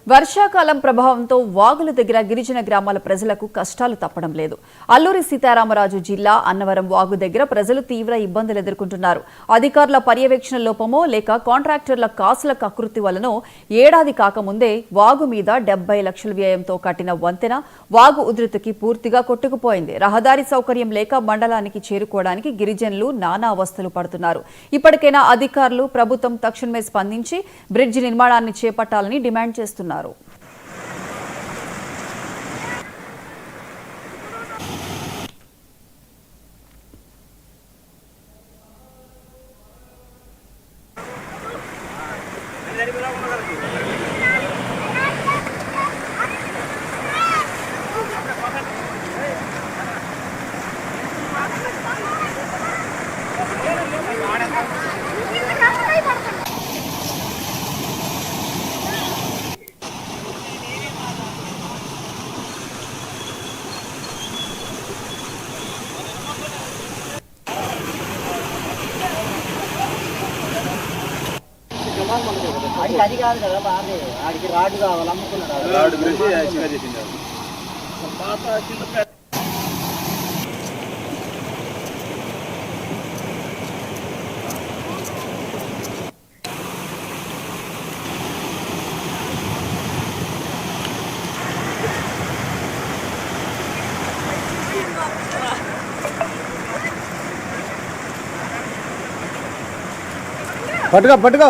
వర్షాకాలం ప్రభావంతో వాగుల దగ్గర గిరిజన గ్రామాల ప్రజలకు కష్టాలు తప్పడం లేదు. అల్లూరి సీతారామరాజు జిల్లా అన్నవరం వాగు దగ్గర ప్రజలు తీవ్ర ఇబ్బందులు ఎదుర్కొంటున్నారు. అధికారుల పర్యవేక్షణ లోపమో లేక కాంట్రాక్టర్ల కాసుల కకృతి వలనో ఏడాది కాకముందే వాగు మీద 70 లక్షల వ్యయంతో కట్టిన వంతెన వాగు ఉధృతికి పూర్తిగా కొట్టుకుపోయింది. రహదారి సౌకర్యం లేక మండలానికి చేరుకోవడానికి గిరిజనులు నానా అవస్థలు పడుతున్నారు. ఇప్పటికైనా అధికారులు ప్రభుత్వం తక్షణమే స్పందించి బ్రిడ్జి నిర్మాణాన్ని చేపట్టాలని డిమాండ్ చేస్తున్నారు. అది కాదు కదా బాగా ఆడికి రాడు కావాలి అమ్ముకున్నాడు రాడు గురించి యాక్చువల్గా చేసింది పట్టుకో